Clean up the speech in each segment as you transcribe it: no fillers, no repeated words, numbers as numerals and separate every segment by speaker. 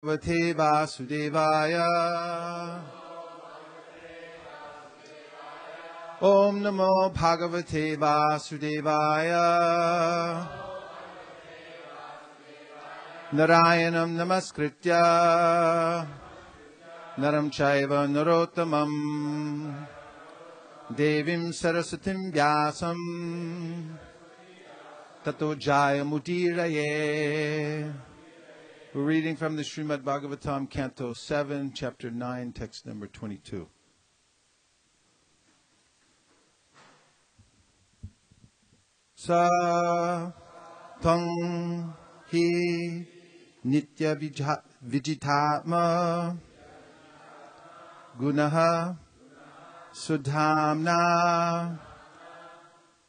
Speaker 1: Bhagavate Vasudevaya. Om Namo Bhagavate Vasudevaya. Narayanam Namaskritya Naram Chaiva Narottamam Devim Saraswatim Vyasam Tato Jaya Mudiraye. We're reading from the Srimad Bhagavatam, Canto 7, Chapter 9, text number 22. Sa tang hi nitya vijitatma gunaha sudhamna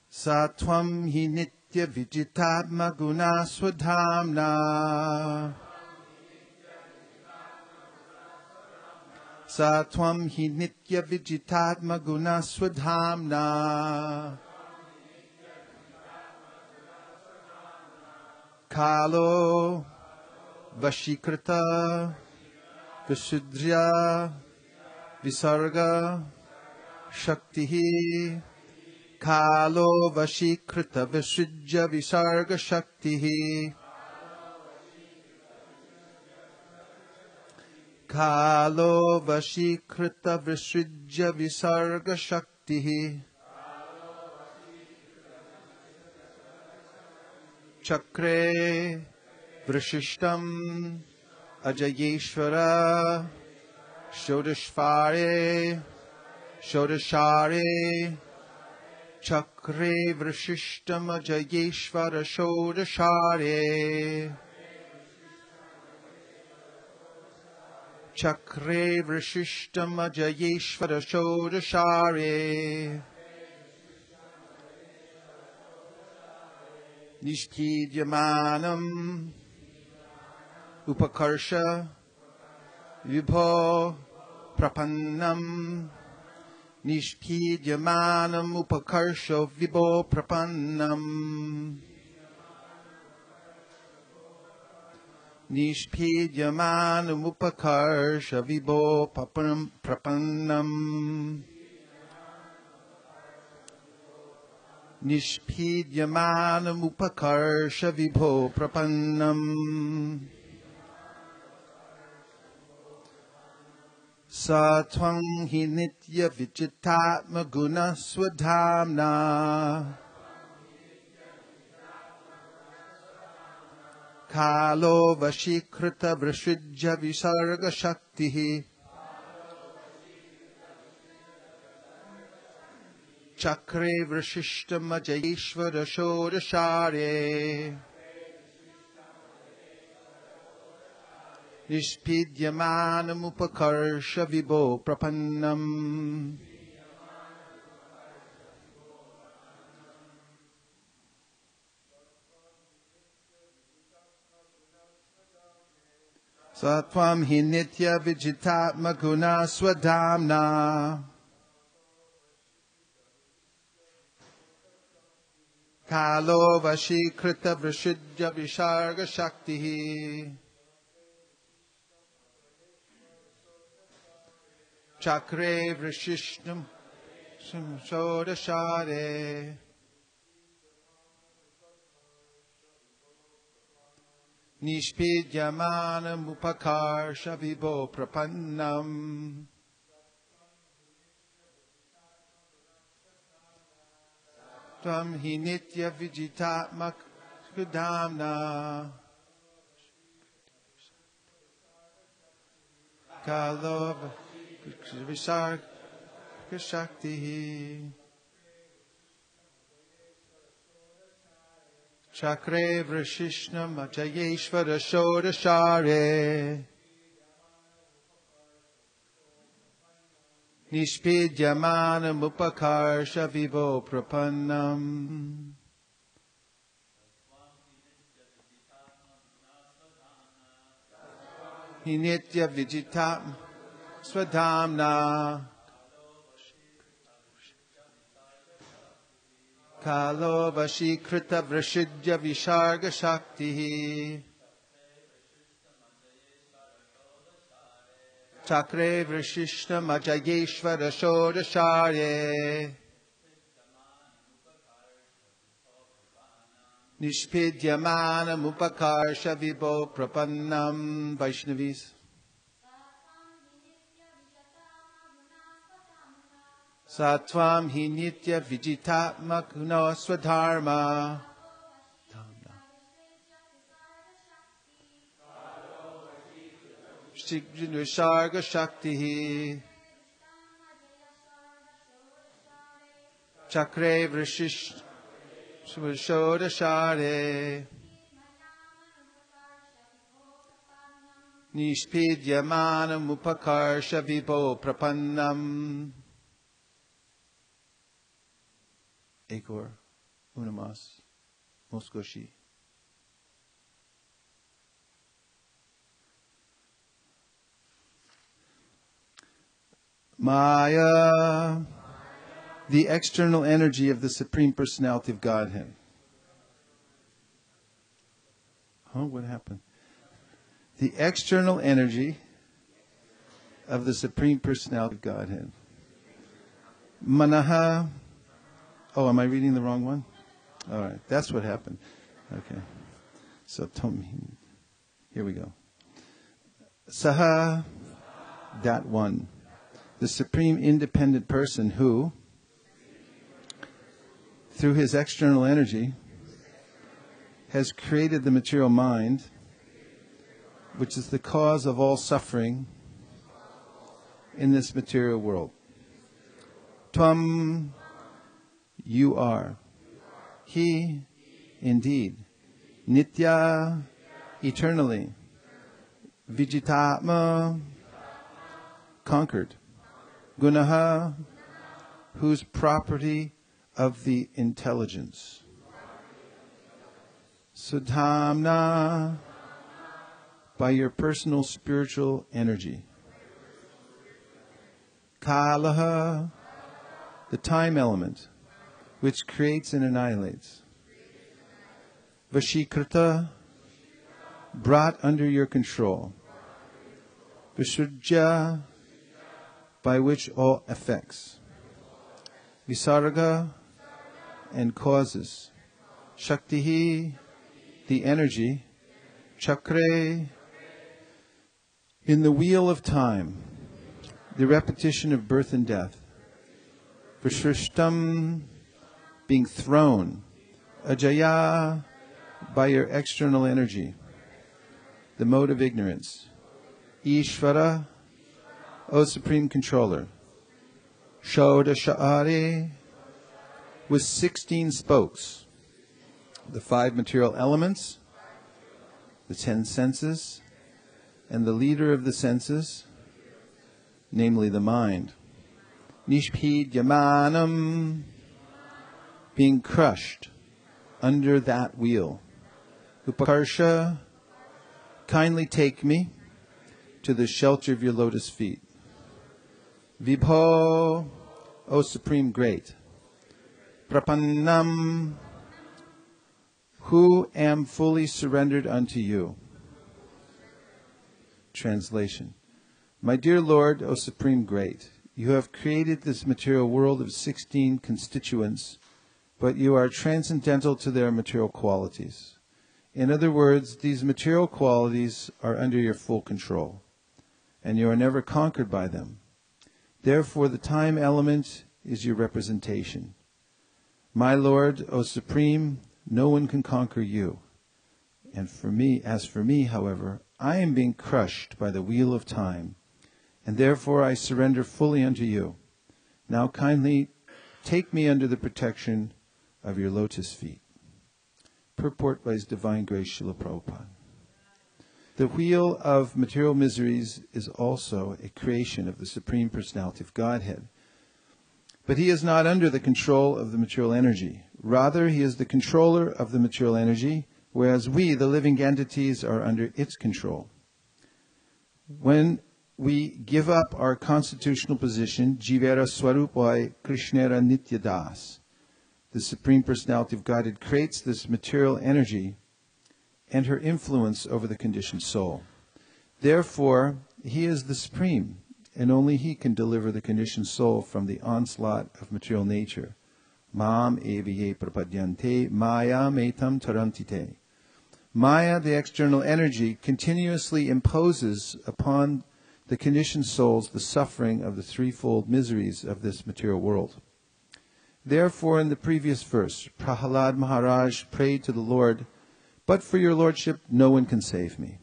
Speaker 1: sa tvam hi nitya vijitatma guna sudhamna sa tvam hi nitya vijitatma guna swadhamna kalo vashikrita visudrya visarga shaktihi kalo vashikrita visudrya visarga shaktihi Kalo vashikrita visrijya visarga shaktihi Chakre vrishishtam ajayeshvara shodashvare shodashare Chakre vrishishtam ajayeshvara shodashare Chakre vrishishtam ajayeshvara shodashare Nishkidyamanam upakarsha vibho prapannam Nishkidyamanam upakarsha vibho prapannam Nishpidyamanam upakarsha vibho prapannam Nishpidyamanam upakarsha vibho prapannam Satvang hi nitya vichitatma guna swadhamna Kalo vashikrita vrishrijya visarga shaktihi Chakre vrishishtam ajayeshvara shodashare Nishpidyamanam upakarsha vibho prapannam Satvam hi nitya vijitatma guna swadhamna Kalo vashikrita vrishrijya visarga shaktihi Chakre vrishishtam shodashare Nishpidyamanam upakarsha vibho prapannam Tvam hi nitya vijitatma kudamna Kalo visarga shaktihi Chakre vrishishtam ajayeshvara shodashare Nishpidyamanam upakarsha vibho prapannam Hi nitya vijitam swadhamna Kalo vashikrita vrishrijya visarga shaktihi Chakre Vrishishna Majayeshvara Shodashare Nishpidyamana Mupakarsha Vibho Prapannam. Vaishnavis. Satvam hi nitya vijitatma kuno swadharma. Sharga Shakti Chakre Vrishish Shodashare Nishpidyamana Mupakarsha Vibho Prapannam. Ekor Unamas Moskoshi. Maya, the external energy of the Supreme Personality of Godhead. What happened? The external energy of the Supreme Personality of Godhead. Manaha. Oh, am I reading the wrong one? All right, that's what happened. Okay. So, here we go. Saha, that one. The Supreme Independent Person who, through his external energy, has created the material mind, which is the cause of all suffering in this material world. Tvam, you are. He, indeed. Nitya, eternally. Vijitatma, conquered. Gunaha, whose property of the intelligence. Sudhamna, by your personal spiritual energy. Kalaha, the time element, which creates and annihilates. Vashikrita, brought under your control. Visuddhya, by which all effects. Visarga, and causes. Shaktihi, the energy. Chakre, in the wheel of time, the repetition of birth and death. Vishrishtam, being thrown. Ajaya, by your external energy, the mode of ignorance. Ishvara, O Supreme Controller. Shodashari, with 16 spokes. The 5 material elements, the 10 senses, and the leader of the senses, namely the mind. Nishpidyamanam, being crushed under that wheel. Upakarsha, kindly take me to the shelter of your lotus feet. Vibho, O Supreme Great. Prapannam, who am fully surrendered unto you. Translation. My dear Lord, O Supreme Great, you have created this material world of 16 constituents, but you are transcendental to their material qualities. In other words, these material qualities are under your full control, and you are never conquered by them. Therefore, the time element is your representation. My Lord, O Supreme, no one can conquer you. And as for me, however, I am being crushed by the wheel of time, and therefore I surrender fully unto you. Now kindly take me under the protection of your lotus feet. Purport by His Divine Grace Srila Prabhupada. The wheel of material miseries is also a creation of the Supreme Personality of Godhead. But He is not under the control of the material energy. Rather, He is the controller of the material energy, whereas we, the living entities, are under its control. When we give up our constitutional position, Jivera Swarupai Krishnera Nityadas, the Supreme Personality of Godhead creates this material energy and her influence over the conditioned soul. Therefore, He is the Supreme, and only He can deliver the conditioned soul from the onslaught of material nature. Mam eviye prapadyante maya metam tarantite. Maya, the external energy, continuously imposes upon the conditioned souls the suffering of the threefold miseries of this material world. Therefore, in the previous verse, Prahalad Maharaj prayed to the Lord, "But for your Lordship, no one can save me."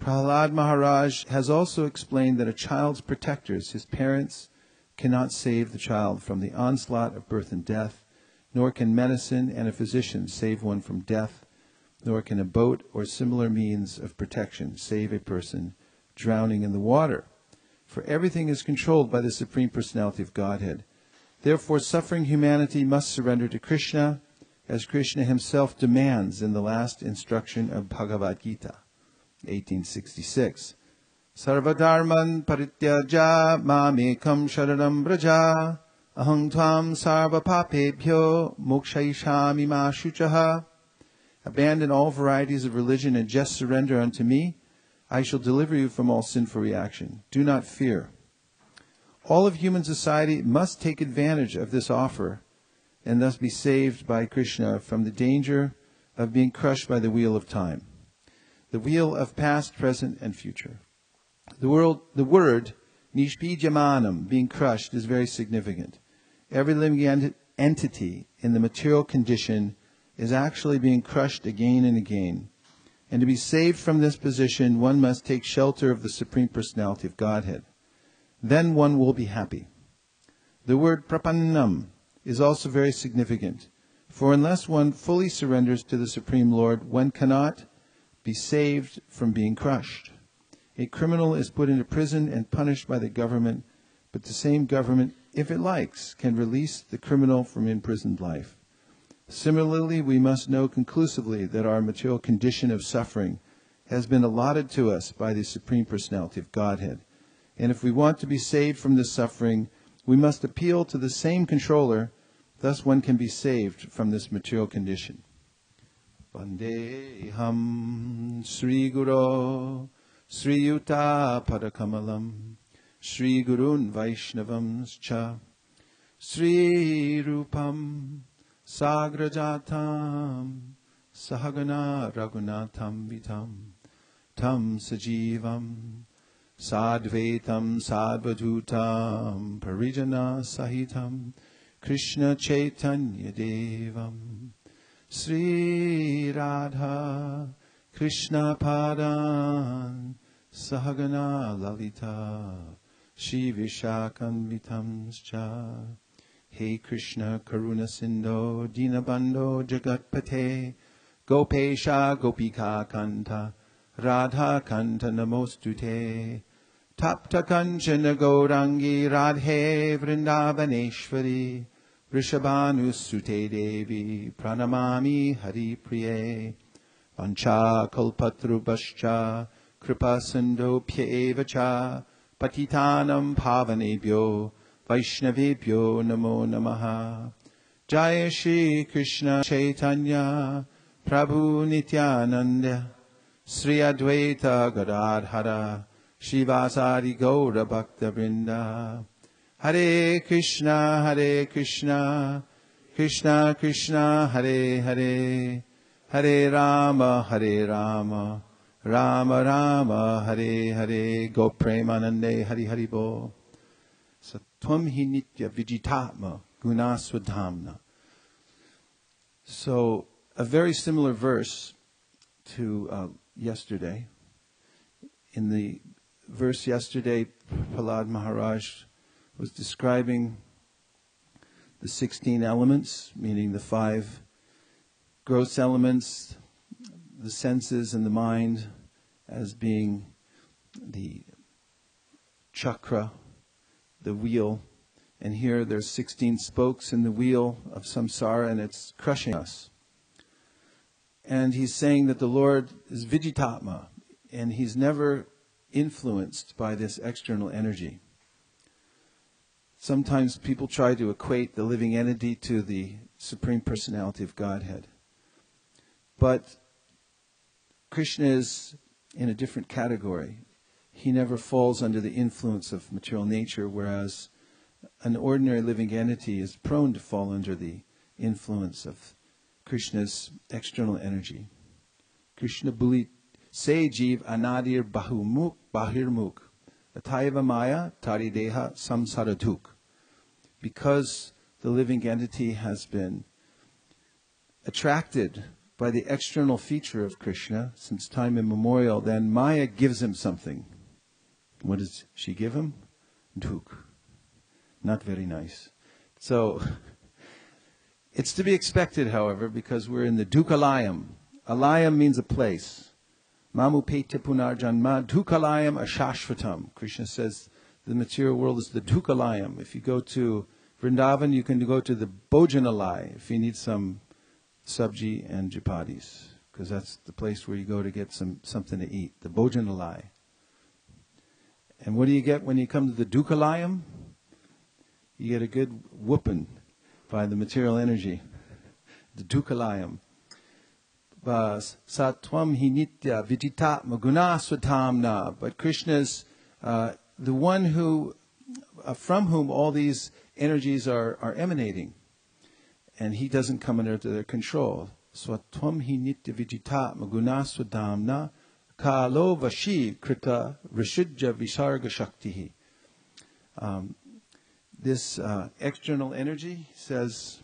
Speaker 1: Prahalad Maharaj has also explained that a child's protectors, his parents, cannot save the child from the onslaught of birth and death, nor can medicine and a physician save one from death, nor can a boat or similar means of protection save a person drowning in the water. For everything is controlled by the Supreme Personality of Godhead. Therefore, suffering humanity must surrender to Krishna, as Krishna himself demands in the last instruction of Bhagavad Gita, 1866. Sarvadharman parityaja mamekam sharanam braja aham tvam sarva papebhyo mokshayishami ma shuchaha. Abandon all varieties of religion and just surrender unto me. I shall deliver you from all sinful reaction. Do not fear. All of human society must take advantage of this offer and thus be saved by Krishna from the danger of being crushed by the wheel of time, the wheel of past, present, and future. The word nishbijamanam, being crushed, is very significant. Every living entity in the material condition is actually being crushed again and again. And to be saved from this position, one must take shelter of the Supreme Personality of Godhead. Then one will be happy. The word prapannam is also very significant, for unless one fully surrenders to the Supreme Lord, one cannot be saved from being crushed. A criminal is put into prison and punished by the government, but the same government, if it likes, can release the criminal from imprisoned life. Similarly, we must know conclusively that our material condition of suffering has been allotted to us by the Supreme Personality of Godhead. And if we want to be saved from this suffering, we must appeal to the same controller. Thus one can be saved from this material condition. Vandeham Sri Guru Sri Yuta Padakamalam Sri Gurun Vaishnavamscha Sri Rupam Sagrajatam Sahagana Raghunatham Vitam Tam Sajivam Sadvaitam Sadvadutam Parijana Sahitam Krishna Chaitanya Devam Sri Radha Krishna Padan Sahagana Lalita Shri Vishakanvitamscha. Hey Krishna Karuna Sindho Dinabandho Jagatpate Gopesha Gopika Kanta Radha Kanta Namostute Tapta Kanchana Gaurangi Radhe Vrindavaneshwari Vrishabhanusute Devi Pranamami Hari Priye Vancha Kalpatrubhascha Kripa Sindho Pyevacha Patitanam Pavanebhyo Vaishnavebhyo Namo Namaha. Jaya Shri Krishna Chaitanya Prabhu Nityananda Sri Advaita Gadadhara Shivasari Gaura Bhakta Vrinda. Hare Krishna Krishna Krishna Hare Hare, Hare Rama Rama Rama Hare Hare. Go Premanande Hari Hari Bo. Satvam hi nitya vijitatma gunaswadhamna. So, a very similar verse to yesterday. In the verse yesterday, Prahlad Maharaj was describing the 16 elements, meaning the 5 gross elements, the senses and the mind, as being the chakra, the wheel. And here there's 16 spokes in the wheel of samsara, and it's crushing us. And he's saying that the Lord is Vijitatma, and he's never influenced by this external energy. Sometimes people try to equate the living entity to the Supreme Personality of Godhead. But Krishna is in a different category. he never falls under the influence of material nature, whereas an ordinary living entity is prone to fall under the influence of Krishna's external energy. Krishna Buli Se Jeev Anadir Bahumuk Bahirmuk Ataiva Maya Tarideha Samsaradhuk. Because the living entity has been attracted by the external feature of Krishna since time immemorial, then Maya gives him something. What does she give him? Dhuk. Not very nice. So, it's to be expected, however, because we're in the Dukalayam. Alayam means a place. Mamu Petya Punarjanma Dukalayam Ashashvatam. Krishna says the material world is the Dukalayam. If you go to Vrindavan, you can go to the Bhojanalai if you need some sabji and japatis, because that's the place where you go to get something to eat, the Bhojanalai. And what do you get when you come to the Dukalayam? You get a good whooping by the material energy, the Dukalayam. Satvam hi nitya viditatma gunasvatamna. But Krishna's the one who, from whom all these energies are emanating. And he doesn't come under their control. Swatvam hi nitya viditatma gunasvatamna kalo vashi krita rishujya visarga shaktihi. This external energy says,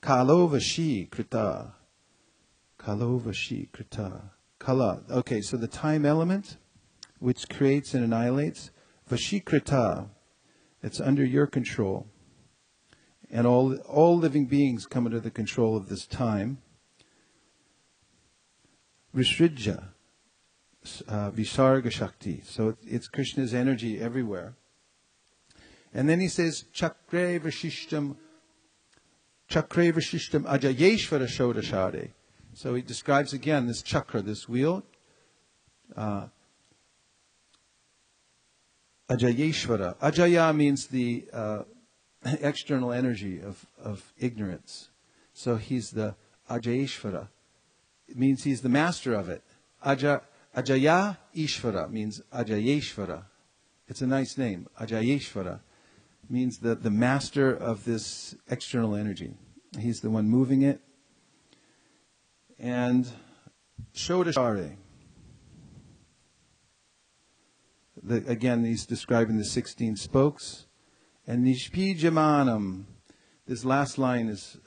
Speaker 1: Kalo vashi krita. Kalo vashi krita. Kala. Okay, so the time element, which creates and annihilates, vashi krita. It's under your control. And all living beings come under the control of this time. Rishrija. Visarga Shakti. So it's Krishna's energy everywhere. And then he says, Chakre Vashishtam Ajayeshvara Shodashade. So he describes again this chakra, this wheel. Ajayeshvara. Ajaya means the external energy of ignorance. So he's the Ajayeshvara. It means he's the master of it. Ajaya Ishvara means Ajayeshvara. It's a nice name. Ajayeshvara means the master of this external energy. He's the one moving it. And Shodashare. Again, he's describing the 16 spokes. And Nishpijamanam. This last line is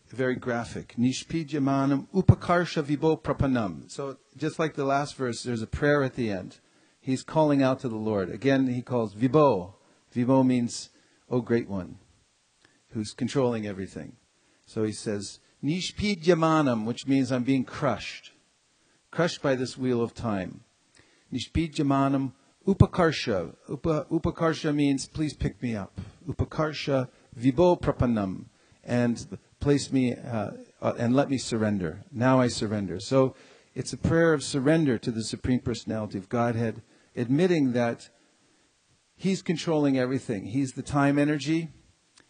Speaker 1: very graphic. Nishpijamanam upakarsha vibo prapanam. So just like the last verse, there's a prayer at the end. He's calling out to the Lord. Again, he calls vibo. Vibo means, oh great one, who's controlling everything. So he says, Nishpidyamanam, which means I'm being crushed. Crushed by this wheel of time. Nishpidyamanam upakarsha. Upakarsha means, please pick me up. Upakarsha vibo prapanam. And place me, and let me surrender. Now I surrender. So it's a prayer of surrender to the Supreme Personality of Godhead, admitting that He's controlling everything. He's the time energy,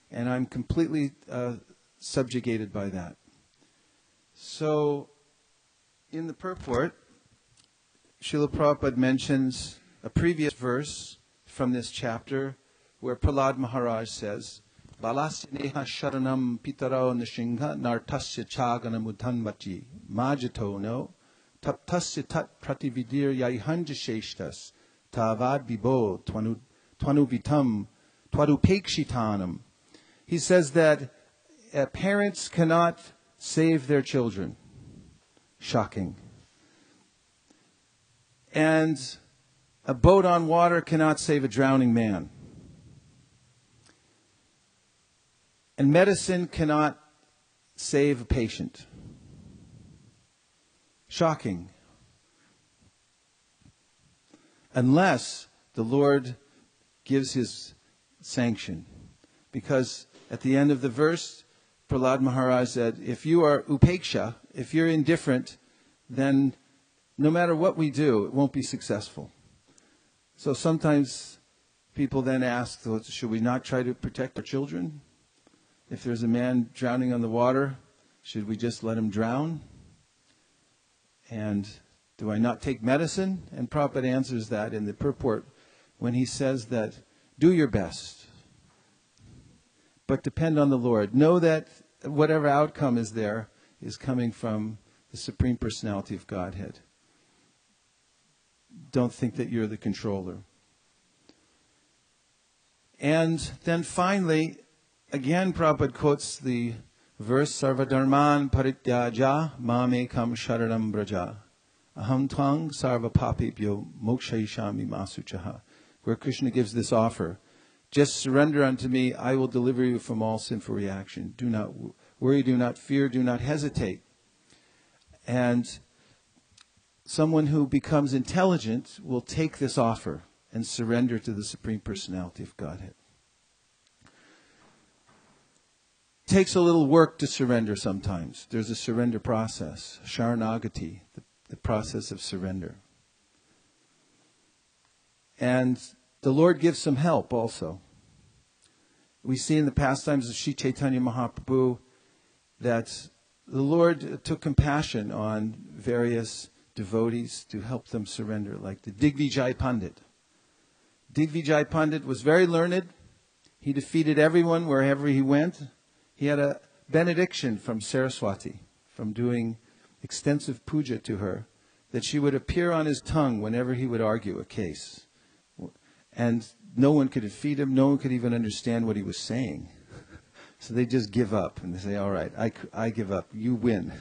Speaker 1: and I'm completely subjugated by that. So, in the purport, Srila Prabhupada mentions a previous verse from this chapter where Prahlad Maharaj says, Balasya neha sharanam pitaro nishingha nartasya chagana mudhanvachi majato no taptasya tat pratividir yaihanjasheshtas tavad bibo twanuvitam twadupekshitanam. He says that parents cannot save their children. Shocking. And a boat on water cannot save a drowning man. And medicine cannot save a patient. Shocking. Unless the Lord gives His sanction. Because at the end of the verse, Prahlad Maharaj said, if you are upeksha, if you're indifferent, then no matter what we do, it won't be successful. So sometimes people then ask, should we not try to protect our children? If there's a man drowning on the water, should we just let him drown? And do I not take medicine? And Prabhupada answers that in the purport when he says that, do your best, but depend on the Lord. Know that whatever outcome is there is coming from the Supreme Personality of Godhead. Don't think that you're the controller. And then finally, again, Prabhupada quotes the verse, Sarvadharman parityaja mamekam sharanam braja aham tvang sarva papibhyo mokshayishami masuchaha, where Krishna gives this offer. Just surrender unto me, I will deliver you from all sinful reaction. Do not worry, do not fear, do not hesitate. And someone who becomes intelligent will take this offer and surrender to the Supreme Personality of Godhead. It takes a little work to surrender sometimes. There's a surrender process, sharanagati, the process of surrender. And the Lord gives some help also. We see in the pastimes of Sri Chaitanya Mahaprabhu that the Lord took compassion on various devotees to help them surrender, like the Digvijay Pandit. Digvijay Pandit was very learned. He defeated everyone wherever he went. He had a benediction from Saraswati, from doing extensive puja to her, that she would appear on his tongue whenever he would argue a case. And no one could defeat him. No one could even understand what he was saying. So they just give up. And they say, all right, I give up. You win.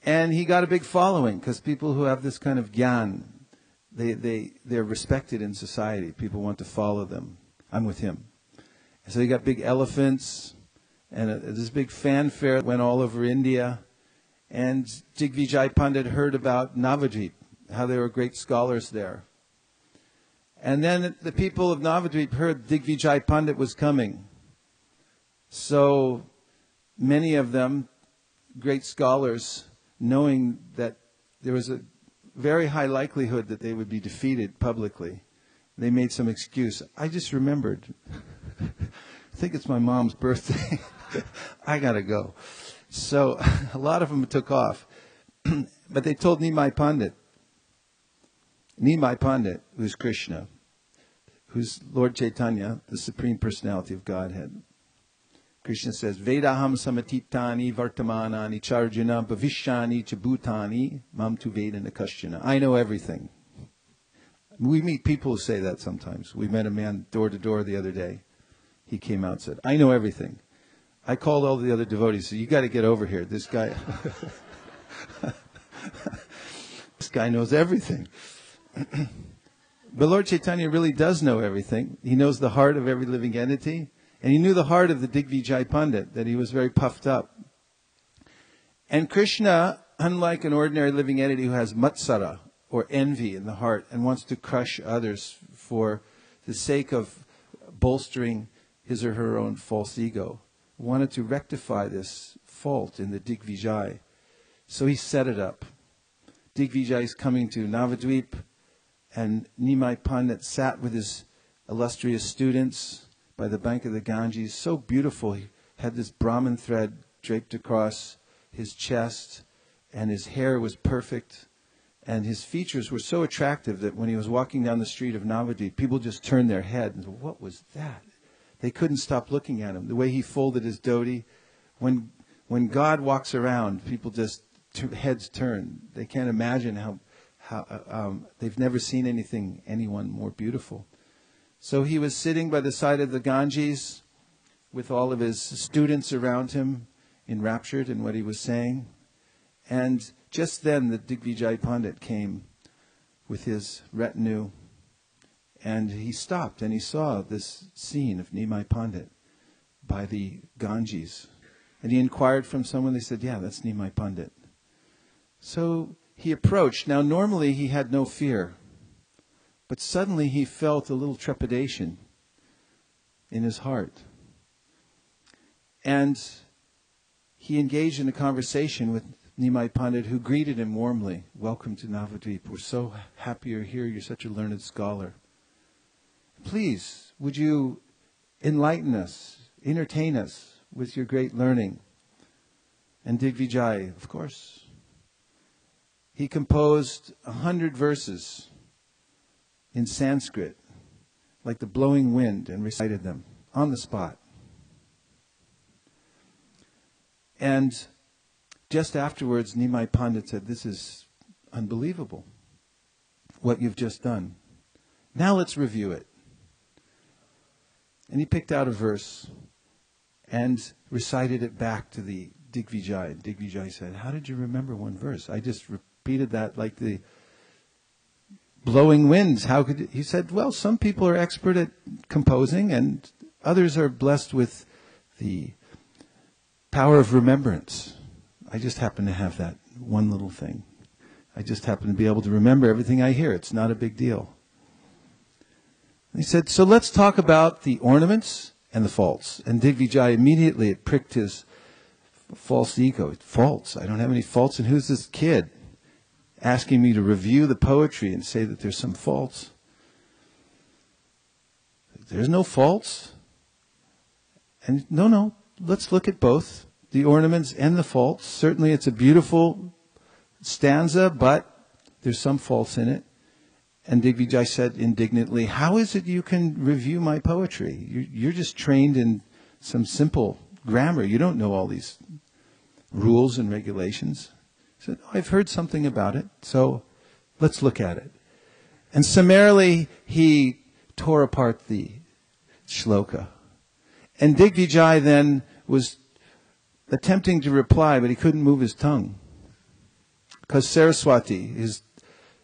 Speaker 1: And he got a big following because people who have this kind of gyan, they're respected in society. People want to follow them. I'm with him. And so he got big elephants. And this big fanfare went all over India. And Digvijay Pandit heard about Navadvip, how there were great scholars there. And then the people of Navadvip heard Digvijay Pandit was coming. So many of them, great scholars, knowing that there was a very high likelihood that they would be defeated publicly, they made some excuse. I just remembered. I think it's my mom's birthday. I got to go. So a lot of them took off. But they told Nimai Pandit, who's Krishna, who's Lord Chaitanya, the Supreme Personality of Godhead. Krishna says, Vedaham samatitani vartamanani charjana bhavishyani chabhutani mam tu vedana kashyana. I know everything. We meet people who say that sometimes. We met a man door to door the other day. He came out and said, I know everything. I called all the other devotees, said, you got to get over here. This guy, this guy knows everything. But Lord Chaitanya really does know everything. He knows the heart of every living entity. And he knew the heart of the Digvijay Pandit, that he was very puffed up. And Krishna, unlike an ordinary living entity who has matsara, or envy in the heart, and wants to crush others for the sake of bolstering his or her own false ego, wanted to rectify this fault in the Digvijay. So he set it up. Digvijay is coming to Navadvip, and Nimai Pandit sat with his illustrious students by the bank of the Ganges. So beautiful. He had this Brahmin thread draped across his chest, and his hair was perfect, and his features were so attractive that when he was walking down the street of Navadvip, people just turned their head and said, what was that? They couldn't stop looking at him. The way he folded his dhoti. When God walks around, people just heads turn. They can't imagine how they've never seen anyone more beautiful. So he was sitting by the side of the Ganges with all of his students around him, enraptured in what he was saying. And just then the Digvijay Pandit came with his retinue, and he stopped and he saw this scene of Nimai Pandit by the Ganges. And he inquired from someone. They said, yeah, that's Nimai Pandit. So he approached. Now normally he had no fear, but suddenly he felt a little trepidation in his heart. And he engaged in a conversation with Nimai Pandit, who greeted him warmly. Welcome to Navadvip. We're so happy you're here. You're such a learned scholar. Please, would you enlighten us, entertain us with your great learning? And Digvijay, of course. he composed 100 verses in Sanskrit, like the blowing wind, and recited them on the spot. And just afterwards, Nimai Pandit said, "This is unbelievable, what you've just done. Now let's review it." And he picked out a verse and recited it back to the Digvijay. And Digvijay said, "How did you remember one verse? I just repeated that like the blowing winds. How could you?" He said, "Well, some people are expert at composing and others are blessed with the power of remembrance. I just happen to have that one little thing. I just happen to be able to remember everything I hear. It's not a big deal." And he said, "So let's talk about the ornaments and the faults." And Digvijay immediately, it pricked his false ego. Faults? I don't have any faults. And who's this kid asking me to review the poetry and say that there's some faults? There's no faults. And no, let's look at both, the ornaments and the faults. Certainly it's a beautiful stanza, but there's some faults in it. And Digvijay said indignantly, "How is it you can review my poetry? You're just trained in some simple grammar. You don't know all these rules and regulations." He said, "I've heard something about it, so let's look at it." And summarily, he tore apart the shloka. And Digvijay then was attempting to reply, but he couldn't move his tongue. Because Saraswati,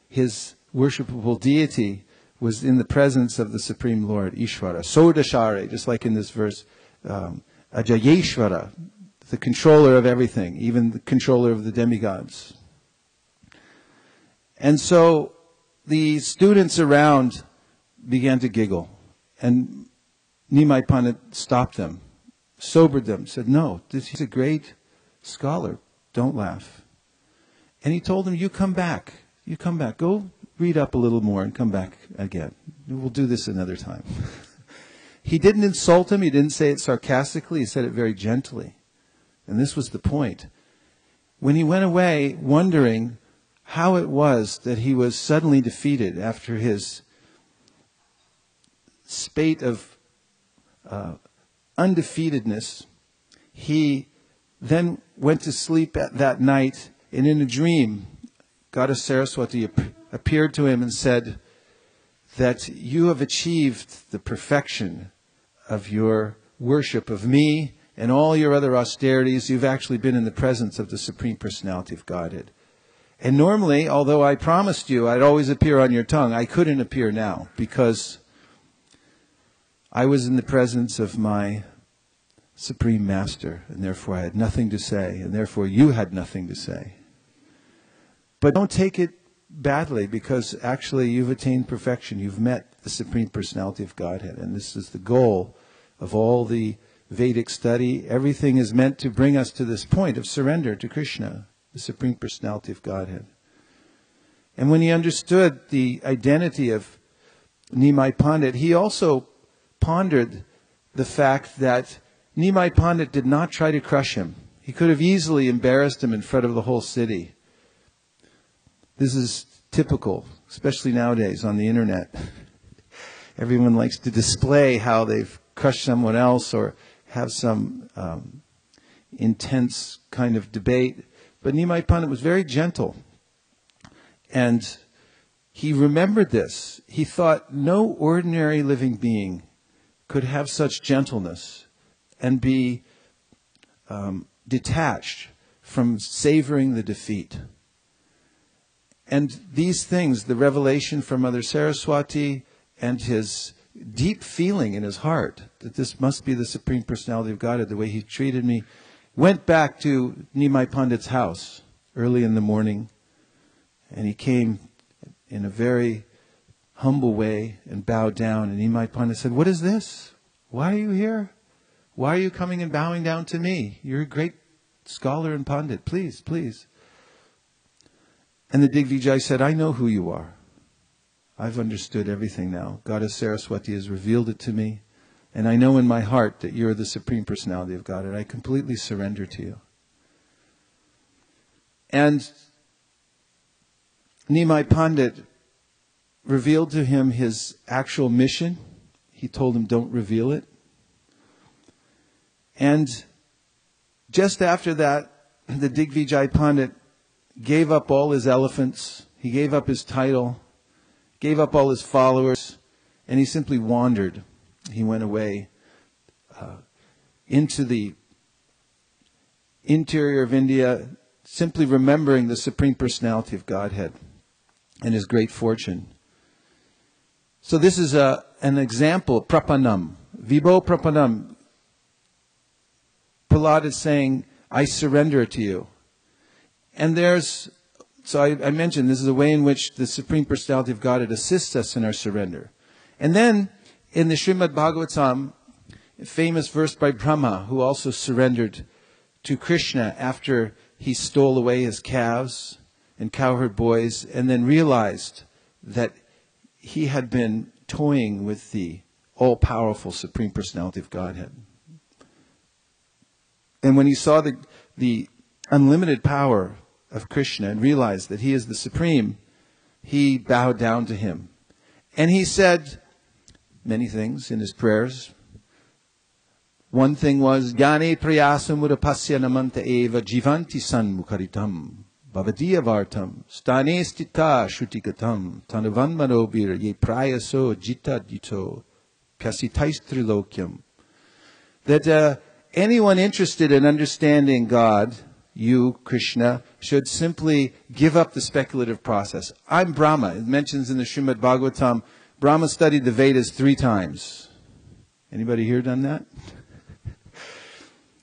Speaker 1: his worshipable deity, was in the presence of the Supreme Lord, Ishvara, Sodashare, just like in this verse, Ajayeshvara, the controller of everything, even the controller of the demigods. And so the students around began to giggle. And Nimai Pandit stopped them, sobered them, said, "No, he's a great scholar. Don't laugh." And he told them, "You come back. You come back. Go read up a little more and come back again. We'll do this another time." He didn't insult him. He didn't say it sarcastically. He said it very gently. And this was the point. When he went away wondering how it was that he was suddenly defeated after his spate of undefeatedness, he then went to sleep that night, and in a dream, Goddess Saraswati appeared to him and said that you have achieved the perfection of your worship of me and all your other austerities. You've actually been in the presence of the Supreme Personality of Godhead. And normally, although I promised you I'd always appear on your tongue, I couldn't appear now because I was in the presence of my Supreme Master, and therefore I had nothing to say, and therefore you had nothing to say. But don't take it badly, because actually you've attained perfection. You've met the Supreme Personality of Godhead, and this is the goal of all the Vedic study. Everything is meant to bring us to this point of surrender to Krishna, the Supreme Personality of Godhead. And when he understood the identity of Nimai Pandit, he also pondered the fact that Nimai Pandit did not try to crush him. He could have easily embarrassed him in front of the whole city. This is typical, especially nowadays on the internet. Everyone likes to display how they've crushed someone else or have some intense kind of debate. But Nimai Pandit was very gentle. And he remembered this. He thought no ordinary living being could have such gentleness and be detached from savoring the defeat. And these things, the revelation from Mother Saraswati and his deep feeling in his heart that this must be the Supreme Personality of Godhead, the way he treated me, went back to Nimai Pandit's house early in the morning. And he came in a very humble way and bowed down. And Nimai Pandit said, "What is this? Why are you here? Why are you coming and bowing down to me? You're a great scholar and Pandit. Please, please." And the Digvijay said, "I know who you are. I've understood everything now. Goddess Saraswati has revealed it to me. And I know in my heart that you're the Supreme Personality of Godhead. I completely surrender to you." And Nimai Pandit revealed to him his actual mission. He told him, don't reveal it. And just after that, the Digvijay Pandit gave up all his elephants, he gave up his title, gave up all his followers, and he simply wandered. He went away into the interior of India, simply remembering the Supreme Personality of Godhead and his great fortune. So this is an example, prapanam. Vibho prapanam. Prahlad is saying, I surrender to you. And so I mentioned this is a way in which the Supreme Personality of Godhead assists us in our surrender. And then in the Srimad Bhagavatam, a famous verse by Brahma, who also surrendered to Krishna after he stole away his calves and cowherd boys, and then realized that he had been toying with the all-powerful Supreme Personality of Godhead. And when he saw the unlimited power of Krishna and realized that he is the Supreme, he bowed down to him. And he said many things in his prayers. One thing was, Jnane prayasam udapasya namanta eva jivanti sanmukharitam bhavadiya vartam stane stita shrutigatam tanavan manobir ye prayaso jita dito pyasitais trilokyam. That anyone interested in understanding God, you, Krishna, should simply give up the speculative process. I'm Brahma. It mentions in the Srimad Bhagavatam, Brahma studied the Vedas 3 times. Anybody here done that?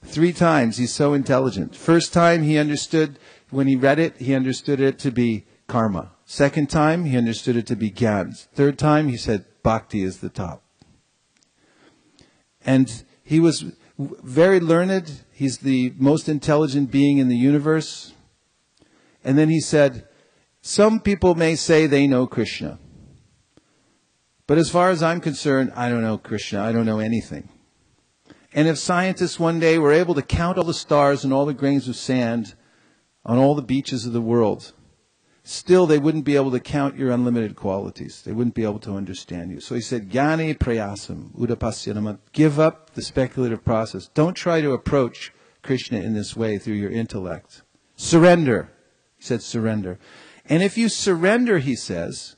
Speaker 1: 3 times. He's so intelligent. First time he understood, when he read it, he understood it to be karma. Second time, he understood it to be gyan. Third time, he said, bhakti is the top. And he was very learned. He's the most intelligent being in the universe. And then he said, some people may say they know Krishna. But as far as I'm concerned, I don't know Krishna. I don't know anything. And if scientists one day were able to count all the stars and all the grains of sand on all the beaches of the world, still they wouldn't be able to count your unlimited qualities. They wouldn't be able to understand you. So he said, Jnane prayasam udapasyanam. Give up the speculative process. Don't try to approach Krishna in this way through your intellect. Surrender. He said surrender. And if you surrender, he says,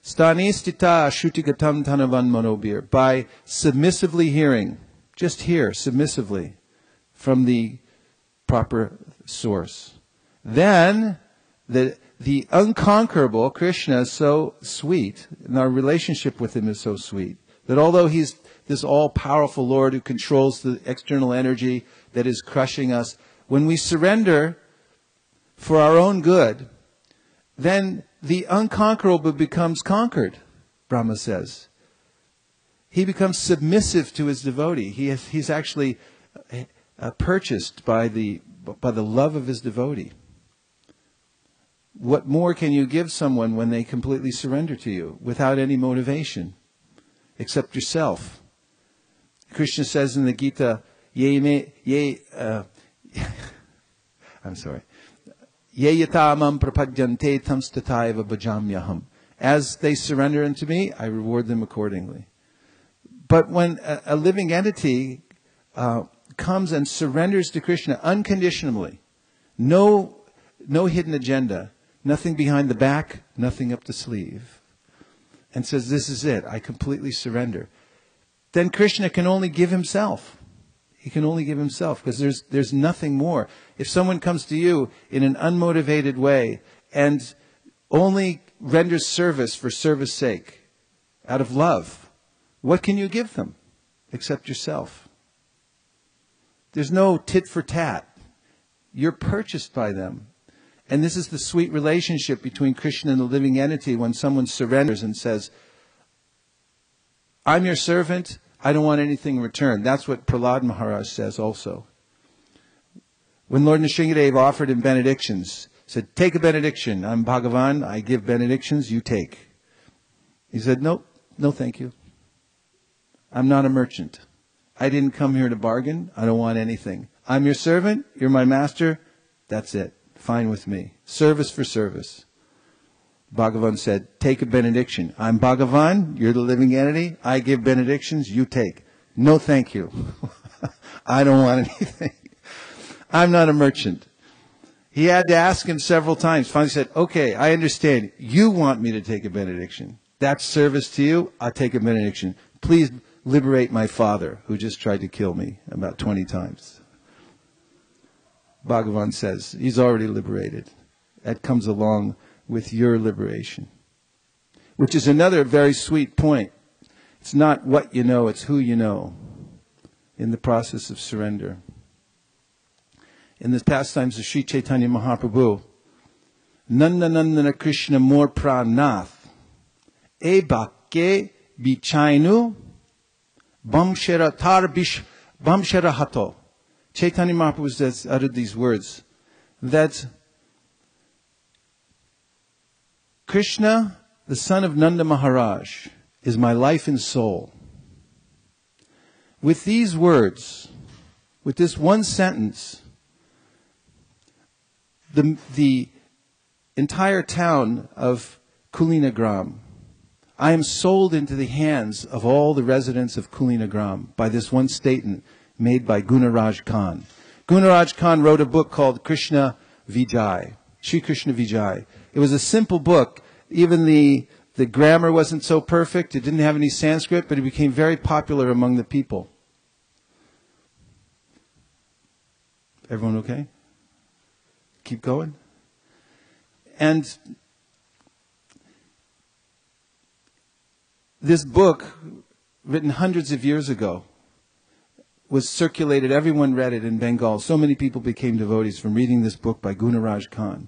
Speaker 1: stane stita shrutigatam tanavan manobir, by submissively hearing, just hear submissively from the proper source. Then the unconquerable Krishna is so sweet, and our relationship with him is so sweet, that although he's this all-powerful Lord who controls the external energy that is crushing us, when we surrender for our own good, then the unconquerable becomes conquered, Brahma says. He becomes submissive to his devotee. He's actually purchased by the love of his devotee. What more can you give someone when they completely surrender to you without any motivation except yourself? Krishna says in the Gita, I'm sorry. Ye yatamam prapadyante tamstataiva bhajamyaham. As they surrender unto me, I reward them accordingly. But when a living entity comes and surrenders to Krishna unconditionally, no hidden agenda, nothing behind the back, nothing up the sleeve, and says, this is it, I completely surrender, then Krishna can only give himself. He can only give himself, because there's nothing more. If someone comes to you in an unmotivated way and only renders service for service sake, out of love, what can you give them except yourself? There's no tit for tat. You're purchased by them. And this is the sweet relationship between Krishna and the living entity when someone surrenders and says, I'm your servant, I don't want anything in return. That's what Prahlad Maharaj says also. When Lord Nrsingadev offered him benedictions, said, take a benediction. I'm Bhagavan, I give benedictions, you take. He said, nope, no thank you. I'm not a merchant. I didn't come here to bargain. I don't want anything. I'm your servant, you're my master, that's it. Fine with me. Service for service. Bhagavan said, take a benediction. I'm Bhagavan, you're the living entity, I give benedictions, you take. No thank you. I don't want anything. I'm not a merchant. He had to ask him several times. Finally said, okay, I understand. You want me to take a benediction. That's service to you. I'll take a benediction. Please liberate my father, who just tried to kill me about 20 times. Bhagavan says, he's already liberated. That comes along with your liberation. Which is another very sweet point. It's not what you know, it's who you know in the process of surrender. In the pastimes of Sri Chaitanya Mahaprabhu, Nanda Nandana Krishna Mor Pranath, E Bhakke Bichainu, Bamshera Tar Bamshera Hato. Chaitanya Mahaprabhu uttered these words, that Krishna, the son of Nanda Maharaj, is my life and soul. With these words, with this one sentence, the entire town of Kulinagram, I am sold into the hands of all the residents of Kulinagram by this one statement made by Gunaraj Khan. Gunaraj Khan wrote a book called Krishna Vijay, Sri Krishna Vijay. It was a simple book. Even the grammar wasn't so perfect. It didn't have any Sanskrit, but it became very popular among the people. Everyone okay? Keep going? And this book, written hundreds of years ago, was circulated. Everyone read it in Bengal. So many people became devotees from reading this book by Gunaraj Khan.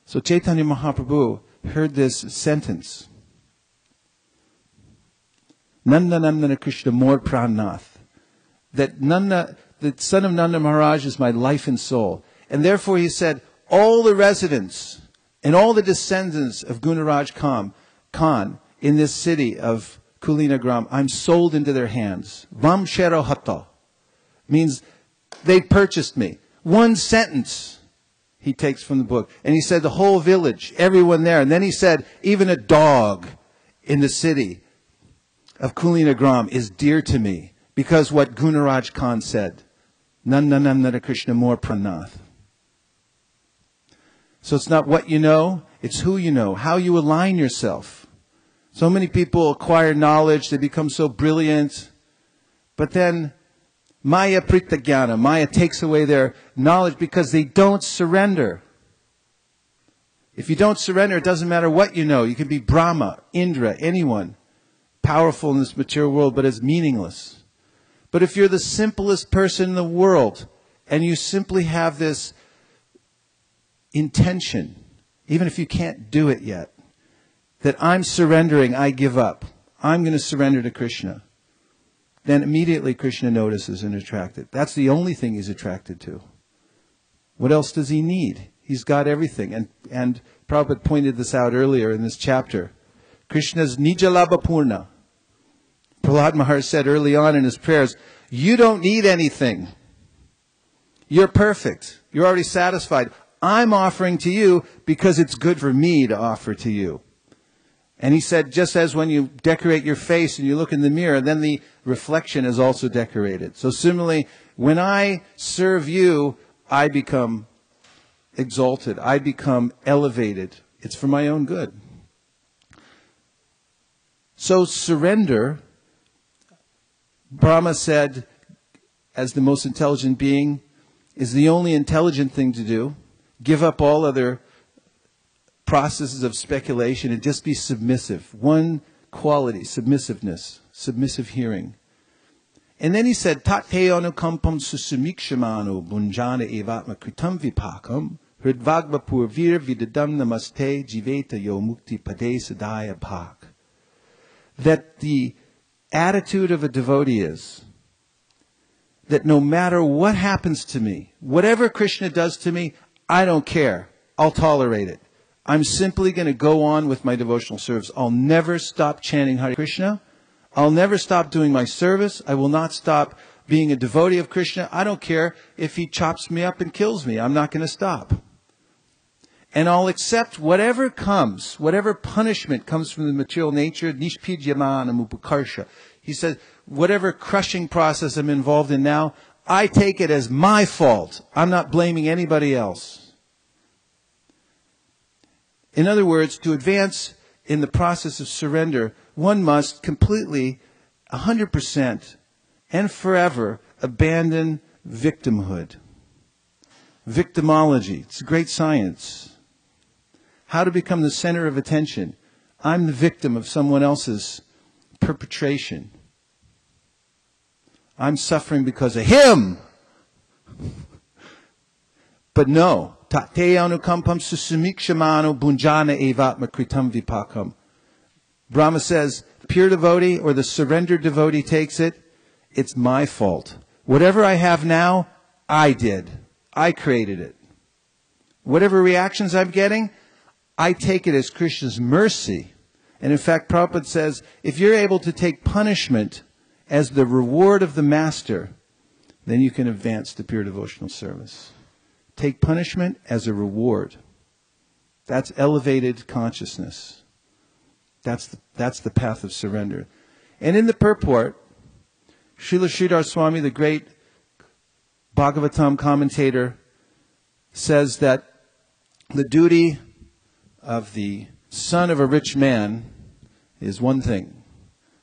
Speaker 1: So Chaitanya Mahaprabhu heard this sentence, Nanda Nandana Krishna Mor Pranath, that Nanda, the son of Nanda Maharaj, is my life and soul. And therefore he said, all the residents and all the descendants of Gunaraj Khan in this city of Kulinagram, I'm sold into their hands. Vam Shero Hato means they purchased me. One sentence he takes from the book. And he said the whole village, everyone there. And then he said, even a dog in the city of Kulinagram is dear to me because what Gunaraj Khan said. Nanda Nandana Krishna Mor Pranath. So it's not what you know, it's who you know, how you align yourself. So many people acquire knowledge, they become so brilliant, but then Maya Pritagyana, Maya takes away their knowledge because they don't surrender. If you don't surrender, it doesn't matter what you know. You can be Brahma, Indra, anyone, powerful in this material world, but it's meaningless. But if you're the simplest person in the world, and you simply have this intention, even if you can't do it yet, that I'm surrendering, I give up, I'm going to surrender to Krishna, then immediately Krishna notices and is attracted. That's the only thing he's attracted to. What else does he need? He's got everything. And Prabhupada pointed this out earlier in this chapter. Krishna's Nijalabha Purna. Prahlad Maharaj said early on in his prayers, you don't need anything. You're perfect. You're already satisfied. I'm offering to you because it's good for me to offer to you. And he said, just as when you decorate your face and you look in the mirror, then the reflection is also decorated. So similarly, when I serve you, I become exalted. I become elevated. It's for my own good. So surrender, Brahma said, as the most intelligent being, is the only intelligent thing to do. Give up all other processes of speculation and just be submissive. One quality, submissiveness, submissive hearing. And then he said, Tate anukampam susumikshamano bunjana evatma kritam vipakam hridvagva purvir vidadam namaste jiveta yo mukti pade sadaya bhak. That the attitude of a devotee is that no matter what happens to me, whatever Krishna does to me, I don't care. I'll tolerate it. I'm simply going to go on with my devotional service. I'll never stop chanting Hare Krishna. I'll never stop doing my service. I will not stop being a devotee of Krishna. I don't care if he chops me up and kills me. I'm not going to stop. And I'll accept whatever comes, whatever punishment comes from the material nature, nishpijyamana mupukarsha. He says, whatever crushing process I'm involved in now, I take it as my fault. I'm not blaming anybody else. In other words, to advance in the process of surrender, one must completely, 100%, and forever abandon victimhood. Victimology. It's a great science. How to become the center of attention. I'm the victim of someone else's perpetration. I'm suffering because of him. But no. Tateyanukampam susumikshamano bunjana evatma kritam vipakam. Brahma says, pure devotee or the surrendered devotee takes it, it's my fault. Whatever I have now, I did. I created it. Whatever reactions I'm getting, I take it as Krishna's mercy. And in fact, Prabhupada says, if you're able to take punishment as the reward of the master, then you can advance to pure devotional service. Take punishment as a reward. That's elevated consciousness. That's the path of surrender. And in the purport, Srila Sridhar Swami, the great Bhagavatam commentator, says that the duty of the son of a rich man is one thing.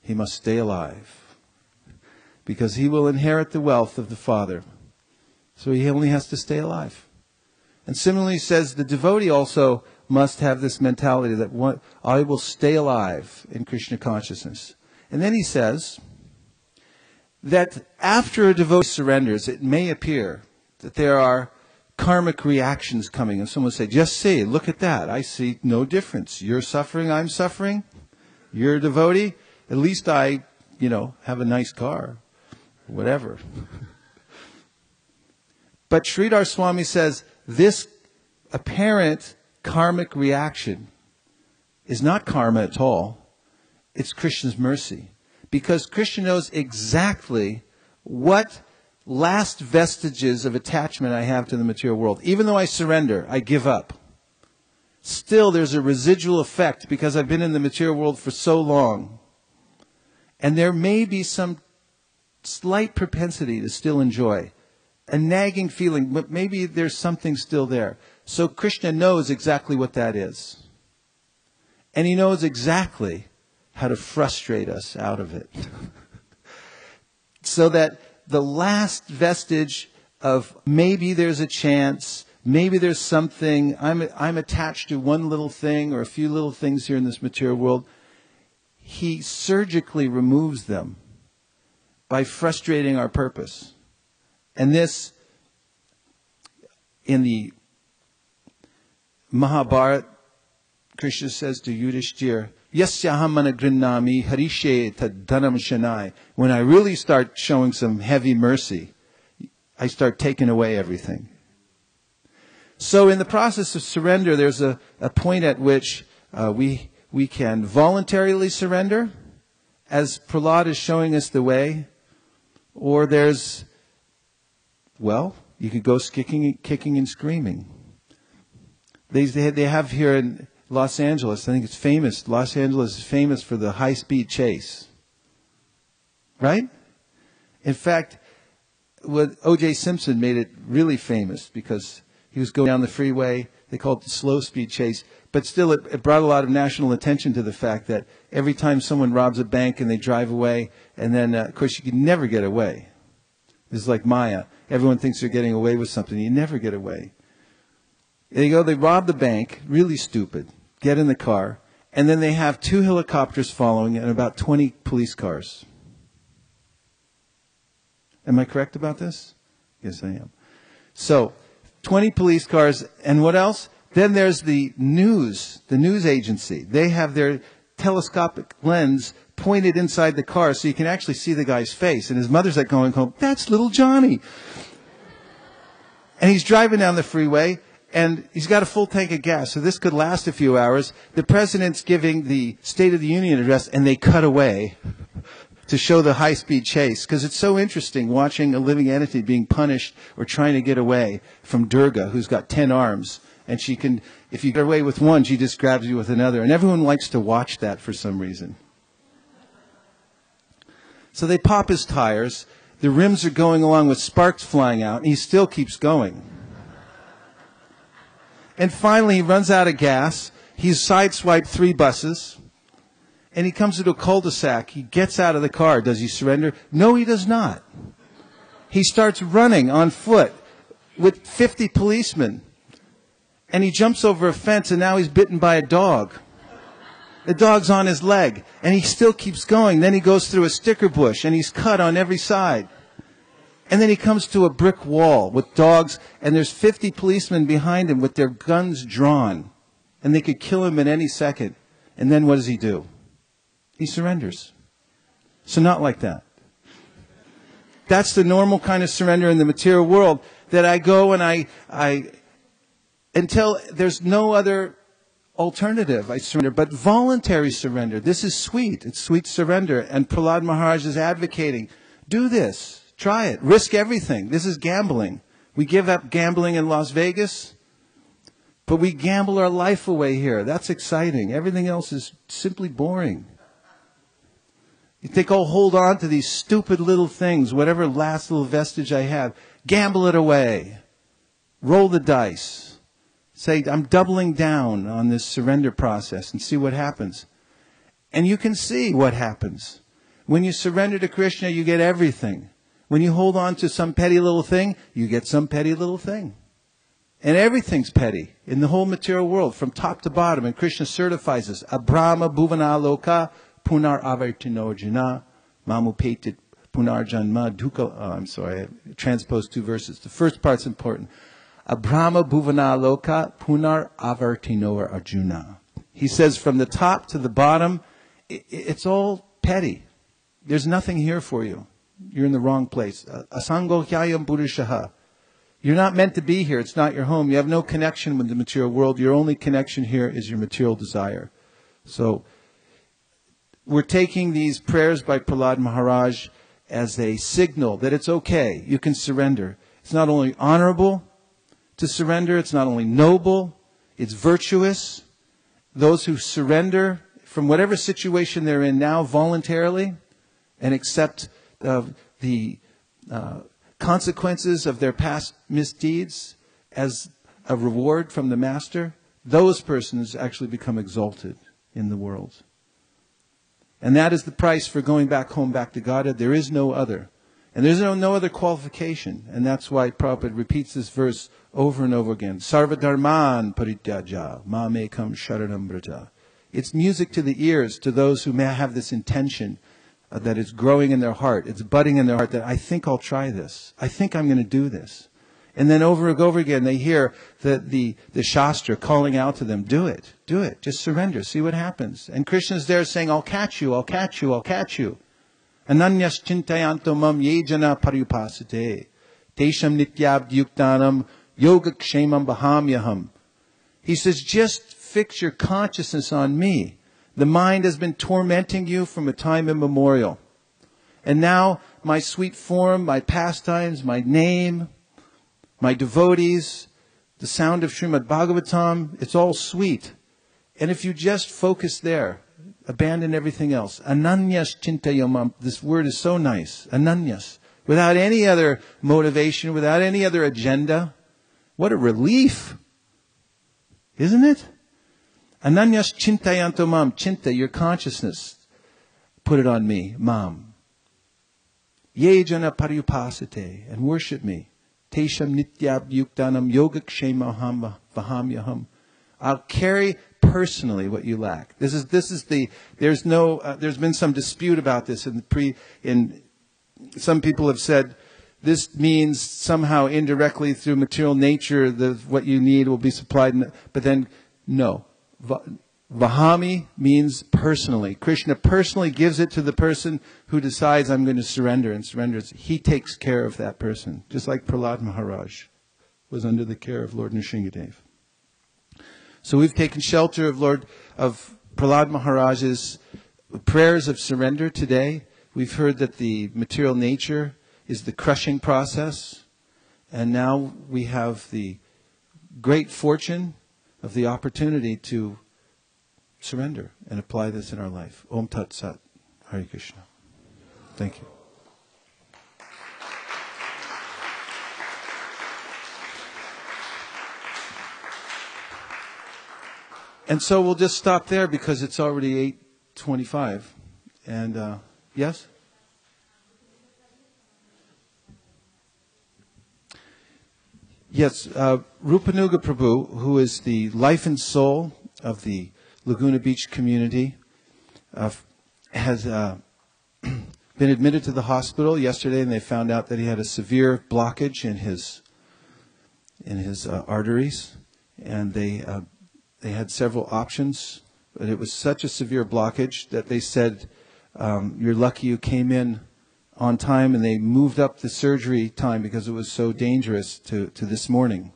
Speaker 1: He must stay alive. Because he will inherit the wealth of the father. So he only has to stay alive. And similarly says the devotee also must have this mentality that I will stay alive in Krishna consciousness. And then he says that after a devotee surrenders, it may appear that there are karmic reactions coming. And someone will say, just see, look at that. I see no difference. You're suffering, I'm suffering. You're a devotee. At least I, have a nice car. Whatever. But Sridhar Swami says this apparent karmic reaction is not karma at all. It's Krishna's mercy. Because Krishna knows exactly what last vestiges of attachment I have to the material world. Even though I surrender, I give up. Still, there's a residual effect because I've been in the material world for so long. And there may be some slight propensity to still enjoy. A nagging feeling, but maybe there's something still there. So Krishna knows exactly what that is. And he knows exactly how to frustrate us out of it. So that the last vestige of maybe there's a chance, maybe there's something, I'm attached to one little thing or a few little things here in this material world, he surgically removes them by frustrating our purpose. And this, in the Mahabharata, Krishna says to Yudhishthira, Yasyaham managrinnami harishe tadhanam shanai. When I really start showing some heavy mercy, I start taking away everything. So in the process of surrender, there's a point at which we can voluntarily surrender, as Prahlad is showing us the way, or there's, you could go kicking and screaming. They have here in Los Angeles, I think it's famous, Los Angeles is famous for the high-speed chase. Right? In fact, O.J. Simpson made it really famous because he was going down the freeway. They called it the slow-speed chase. But still, it brought a lot of national attention to the fact that every time someone robs a bank and they drive away, and then, of course, you can never get away. It's like Maya. Everyone thinks they're getting away with something. You never get away. They rob the bank, really stupid, get in the car, and then they have 2 helicopters following and about 20 police cars. Am I correct about this? Yes, I am. So, 20 police cars, and what else? Then there's the news agency. They have their telescopic lens pointed inside the car so you can actually see the guy's face. And his mother's like going home, that's little Johnny. And he's driving down the freeway, and he's got a full tank of gas, so this could last a few hours. The president's giving the State of the Union address, and they cut away to show the high-speed chase, because it's so interesting watching a living entity being punished or trying to get away from Durga, who's got 10 arms, And she can, if you get away with one, she just grabs you with another. And everyone likes to watch that for some reason. So they pop his tires. The rims are going along with sparks flying out, and he still keeps going. And finally, he runs out of gas. He's sideswiped 3 buses. And he comes into a cul-de-sac. He gets out of the car. Does he surrender? No, he does not. He starts running on foot with 50 policemen. And he jumps over a fence, and now he's bitten by a dog. The dog's on his leg, and he still keeps going. Then he goes through a sticker bush, and he's cut on every side. And then he comes to a brick wall with dogs, and there's 50 policemen behind him with their guns drawn. And they could kill him at any second. And then what does he do? He surrenders. So not like that. That's the normal kind of surrender in the material world, that I go and I until there's no other alternative, I surrender. But voluntary surrender, this is sweet. It's sweet surrender. And Prahlad Maharaj is advocating, do this. Try it. Risk everything. This is gambling. We give up gambling in Las Vegas, but we gamble our life away here. That's exciting. Everything else is simply boring. You think, oh, hold on to these stupid little things, whatever last little vestige I have. Gamble it away. Roll the dice. Say, I'm doubling down on this surrender process and see what happens. And you can see what happens. When you surrender to Krishna, you get everything. When you hold on to some petty little thing, you get some petty little thing. And everything's petty in the whole material world, from top to bottom. And Krishna certifies us. Abrahma bhuvana loka punar avartino jana mamupetit punar janma dukkha. I'm sorry, I transposed 2 verses. The first part's important. Abrahma bhuvana loka punar avartino arjuna. He says from the top to the bottom, it's all petty. There's nothing here for you. You're in the wrong place. Asango hyayam purushaha. You're not meant to be here. It's not your home. You have no connection with the material world. Your only connection here is your material desire. So we're taking these prayers by Prahlad Maharaj as a signal that it's okay. You can surrender. It's not only honorable to surrender. It's not only noble. It's virtuous. Those who surrender from whatever situation they're in now voluntarily and accept the consequences of their past misdeeds as a reward from the Master, those persons actually become exalted in the world. And that is the price for going back home, back to Godhead. There is no other. And there's no other qualification. And that's why Prabhupada repeats this verse over and over again. Sarva dharman parityaja ma mekam sharanam braja. It's music to the ears to those who may have this intention that it's growing in their heart. It's budding in their heart that I think I'll try this. I think I'm going to do this. And then over and over again they hear the Shastra calling out to them, do it, just surrender, see what happens. And Krishna's there saying, I'll catch you, I'll catch you, I'll catch you. Ananyas chintayanto mam yejana parupasate, tesham nityabdyuktanam yogakshemam bahamyaham. He says, just fix your consciousness on me. The mind has been tormenting you from a time immemorial. And now my sweet form, my pastimes, my name, my devotees, the sound of Srimad Bhagavatam, it's all sweet. And if you just focus there, abandon everything else. Ananyas chintayamam. This word is so nice. Ananyas. Without any other motivation, without any other agenda. What a relief. Isn't it? Ananyas chintayanto mam. Chinta, your consciousness. Put it on me. Mam. Yejana parupasate. And worship me. Tesham nityabhyuktanam yogakshemaham vahamyaham. I'll carry personally what you lack. There's been some dispute about this some people have said this means somehow indirectly through material nature what you need will be supplied, but then no. Vahami means personally. Krishna personally gives it to the person who decides I'm going to surrender and surrenders. He takes care of that person, just like Prahlad Maharaj was under the care of Lord Nrsingadev. So we've taken shelter of Prahlad Maharaj's prayers of surrender today. We've heard that the material nature is the crushing process. And now we have the great fortune of the opportunity to surrender and apply this in our life. Om Tat Sat. Hare Krishna. Thank you. And so we'll just stop there because it's already 8:25. And yes? Yes, Rupanuga Prabhu, who is the life and soul of the Laguna Beach community, has been admitted to the hospital yesterday, and they found out that he had a severe blockage in his arteries, and they had several options, but it was such a severe blockage that they said, "You're lucky you came in on time," and they moved up the surgery time because it was so dangerous to this morning,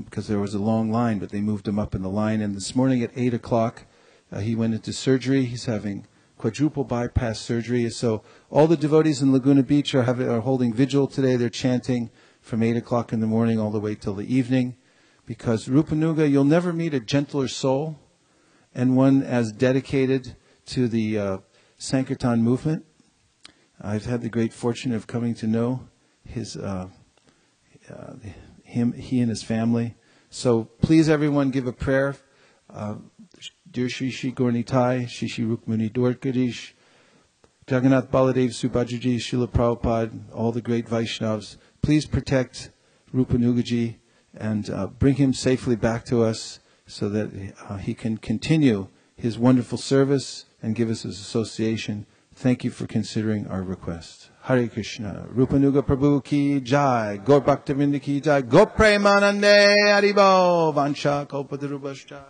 Speaker 1: because there was a long line, but they moved him up in the line. And this morning at 8 o'clock, he went into surgery. He's having quadruple bypass surgery. So all the devotees in Laguna Beach are holding vigil today. They're chanting from 8 o'clock in the morning all the way till the evening, because Rupanuga, you'll never meet a gentler soul and one as dedicated to the Sankirtan movement. I've had the great fortune of coming to know he and his family. So please, everyone, give a prayer. Dear Shri Shri Gaurnitai, Shri Shri Rukmani Dwarkadish, Jagannath Baladev Subhadraji, Srila Prabhupada, all the great Vaishnavas, please protect Rupanugaji and bring him safely back to us so that he can continue his wonderful service and give us his association. Thank you for considering our request. Hare Krishna. Rupanuga Prabhu ki jai. Gaur Bhaktivinoda ki jai. Go Premanande Haribo. Vansha Kalpatarubhascha.